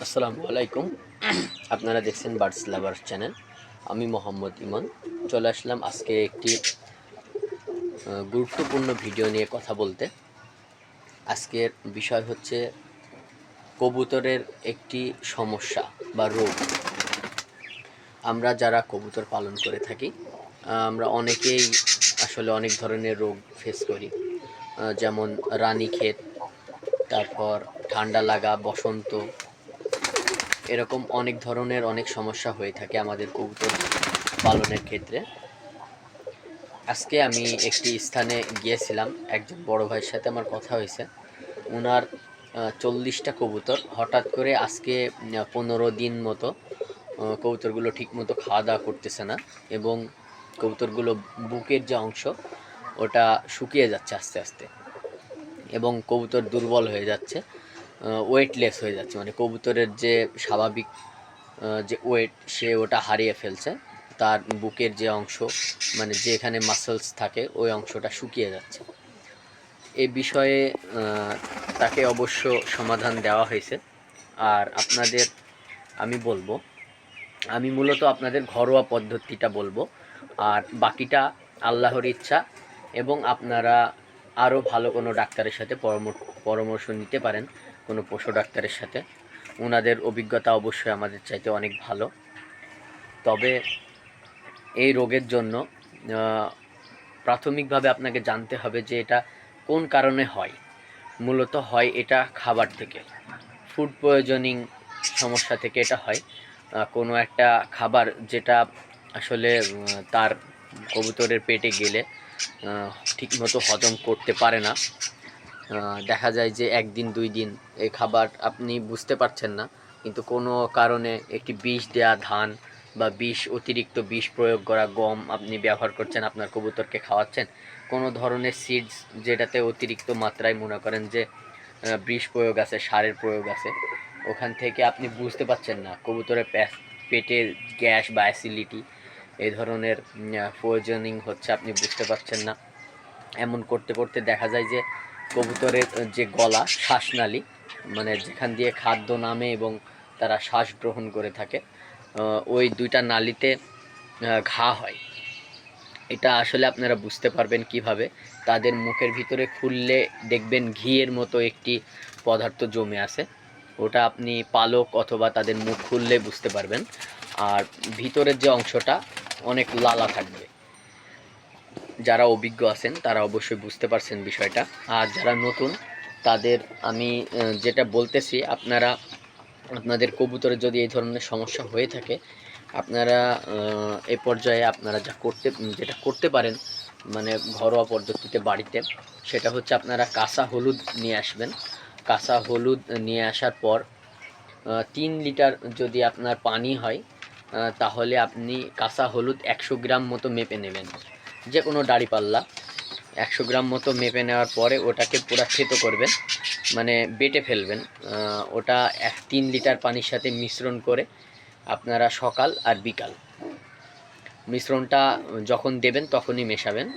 আসসালামু আলাইকুম। আপনারা দেখছেন বার্ডস লাভার চ্যানেল। আমি মোহাম্মদ ইমন চলে আসলাম আজকে একটি গুরুত্বপূর্ণ ভিডিও নিয়ে কথা বলতে। আজকের বিষয় হচ্ছে কবুতরের একটি সমস্যা বা রোগ। আমরা যারা কবুতর পালন করে থাকি আমরা অনেকেই আসলে অনেক ধরনের রোগ ফেস করি, যেমন রানীক্ষেত, তারপর ঠান্ডা লাগা, বসন্ত, এরকম অনেক ধরনের অনেক সমস্যা হয়ে থাকে আমাদের কবুতর পালনের ক্ষেত্রে। আজকে আমি একটি স্থানে গিয়েছিলাম, একজন বড় ভাইয়ের সাথে আমার কথা হয়েছে। ওনার 40টা কবুতর হঠাৎ করে আজকে 15 দিন মতো কবুতরগুলো ঠিকমতো খাওয়া দাওয়া করতেছে না, এবং কবুতরগুলো বুকের যে অংশ ওটা শুকিয়ে যাচ্ছে আস্তে আস্তে, এবং কবুতর দুর্বল হয়ে যাচ্ছে, ওয়েটলেস হয়ে যাচ্ছে, মানে কবুতরের যে স্বাভাবিক যে ওয়েট সে ওটা হারিয়ে ফেলছে। তার বুকের যে অংশ, মানে যেখানে মাসলস থাকে ওই অংশটা শুকিয়ে যাচ্ছে। এই বিষয়ে তাকে অবশ্য সমাধান দেওয়া হয়েছে। আর আপনাদের আমি বলবো, আমি মূলত আপনাদের ঘরোয়া পদ্ধতিটা বলবো, আর বাকিটা আল্লাহর ইচ্ছা, এবং আপনারা আরও ভালো কোনো ডাক্তারের সাথে পরামর্শ নিতে পারেন, কোনো পশু ডাক্তারের সাথে। ওনাদের অভিজ্ঞতা অবশ্যই আমাদের চাইতে অনেক ভালো। তবে এই রোগের জন্য প্রাথমিকভাবে আপনাকে জানতে হবে যে এটা কোন কারণে হয়। মূলত হয় এটা খাবার থেকে, ফুড পয়জনিং সমস্যা থেকে এটা হয়। কোনো একটা খাবার যেটা আসলে তার কবুতরের পেটে গেলে ঠিকমতো হজম করতে পারে না। দেখা যায় যে 1 দিন 2 দিন এই খাবার আপনি বুঝতে পারছেন না, কিন্তু কোনো কারণে একটি বিষ দেয়া ধান বা অতিরিক্ত বিষ প্রয়োগ করা গম আপনি ব্যবহার করছেন, আপনার কবুতরকে খাওয়াচ্ছেন। কোনো ধরনের সিডস যেটাতে অতিরিক্ত মাত্রায় মনে করেন যে বিষ প্রয়োগ আছে, সারের প্রয়োগ আছে, ওখান থেকে আপনি বুঝতে পারছেন না কবুতরের পেটের গ্যাস বা অ্যাসিডিটি এই ধরনের পয়জনিং হচ্ছে, আপনি বুঝতে পারছেন না। এমন করতে করতে দেখা যায় যে কবুতরের যে গলা, শ্বাসনালী, মানে যেখান দিয়ে খাদ্য নামে এবং তারা শ্বাস গ্রহণ করে থাকে, ওই 2টা নালীতে ঘা হয়। এটা আসলে আপনারা বুঝতে পারবেন কিভাবে, তাদের মুখের ভিতরে খুললে দেখবেন ঘিয়ের মতো একটি পদার্থ জমে আছে, ওটা আপনি পালক অথবা তাদের মুখ খুললে বুঝতে পারবেন। আর ভিতরের যে অংশটা অনেক লালা থাকবে। যারা অভিজ্ঞ আছেন তারা অবশ্যই বুঝতে পারছেন বিষয়টা। আর যারা নতুন তাদের আমি যেটা বলতেছি, আপনারা আপনাদের কবুতরের যদি এই ধরনের সমস্যা হয়ে থাকে, আপনারা এই পর্যায়ে আপনারা যেটা করতে পারেন, মানে ঘরোয়া পদ্ধতিতে বাড়িতে, সেটা হচ্ছে আপনারা কাঁচা হলুদ নিয়ে আসবেন। কাঁচা হলুদ নিয়ে আসার পর 3 লিটার যদি আপনার পানি হয়, তাহলে আপনি কাঁচা হলুদ 100 গ্রাম মতো মেপে নেবেন, যে কোনো দাঁড়িপাল্লা 100 গ্রাম মতো মেপে নেওয়ার পরে ওটাকে পুরা থেতো করবেন, মানে বেটে ফেলবেন। ওটা 3 লিটার পানির সাথে মিশ্রণ করে আপনারা সকাল আর বিকাল মিশ্রণটা যখন দেবেন তখনই মেশাবেন।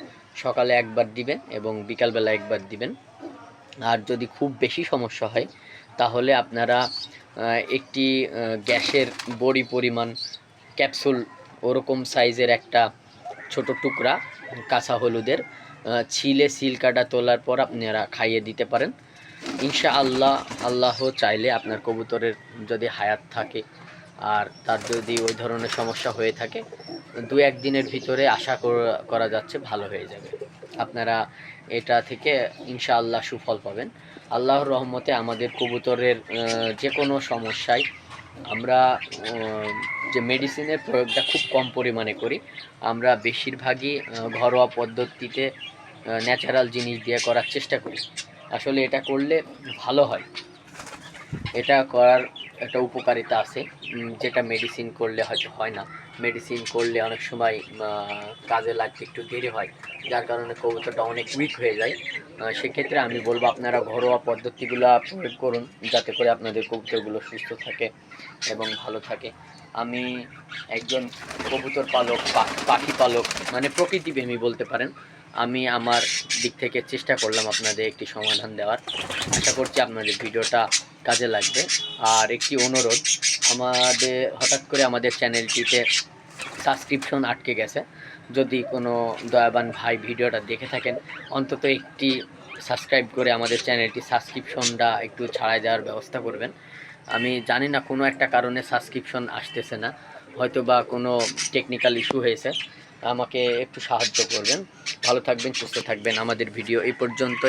সকালে একবার দিবেন এবং বিকালবেলা একবার দিবেন। আর যদি খুব বেশি সমস্যা হয় তাহলে আপনারা একটি গ্যাসের বড়ি পরিমাণ ক্যাপসুল, ওরকম সাইজের একটা ছোট টুকরা কাঁচা হলুদের ছিলে সিল কাটা তোলার পর আপনারা খাইয়ে দিতে পারেন। ইনশাআল্লাহ, আল্লাহ চাইলে আপনার কবুতরের যদি হায়াত থাকে আর তার যদি ওই ধরনের সমস্যা হয়ে থাকে, 2-1 দিনের ভিতরে আশা করা যাচ্ছে ভালো হয়ে যাবে। আপনারা এটা থেকে ইনশাআল্লাহ সুফল পাবেন। আল্লাহর রহমতে আমাদের কবুতরের যে কোনো সমস্যায় আমরা যে মেডিসিনের প্রয়োগটা খুব কম পরিমাণে করি, আমরা বেশিরভাগই ঘরোয়া পদ্ধতিতে ন্যাচারাল জিনিস দিয়ে করার চেষ্টা করি। আসলে এটা করলে ভালো হয়। এটা করার একটা উপকারিতা আছে, যেটা মেডিসিন করলে হয়তো হয় না। মেডিসিন করলে অনেক সময় কাজে লাগতে একটু দেরি হয়, যার কারণে কবুতরটা অনেক উইক হয়ে যায়। সেক্ষেত্রে আমি বলবো আপনারা ঘরোয়া পদ্ধতিগুলো প্রয়োগ করুন, যাতে করে আপনাদের কবুতরগুলো সুস্থ থাকে এবং ভালো থাকে। আমি একজন কবুতর পালক, পাখি পালক, মানে প্রকৃতিপ্রেমী বলতে পারেন। আমি আমার দিক থেকে চেষ্টা করলাম আপনাদের একটি সমাধান দেওয়ার। আশা করছি আপনাদের ভিডিওটা কাজে লাগবে। আর একটি অনুরোধ, হঠাৎ করে আমাদের চ্যানেলটিতে সাবস্ক্রিপশন আটকে গেছে। যদি কোনো দয়াবান ভাই ভিডিওটা দেখে থাকেন, অন্তত একটি সাবস্ক্রাইব করে আমাদের চ্যানেলটি সাবস্ক্রিপশনটা একটু ছাড়াই দেওয়ার ব্যবস্থা করবেন। আমি জানি না, কোনো একটা কারণে সাবস্ক্রিপশন আসতেছে না, হয়তো বা কোনো টেকনিক্যাল ইস্যু হয়েছে। আমাকে একটু সাহায্য করবেন। ভালো থাকবেন, সুস্থ থাকবেন। আমাদের ভিডিও এই পর্যন্ত।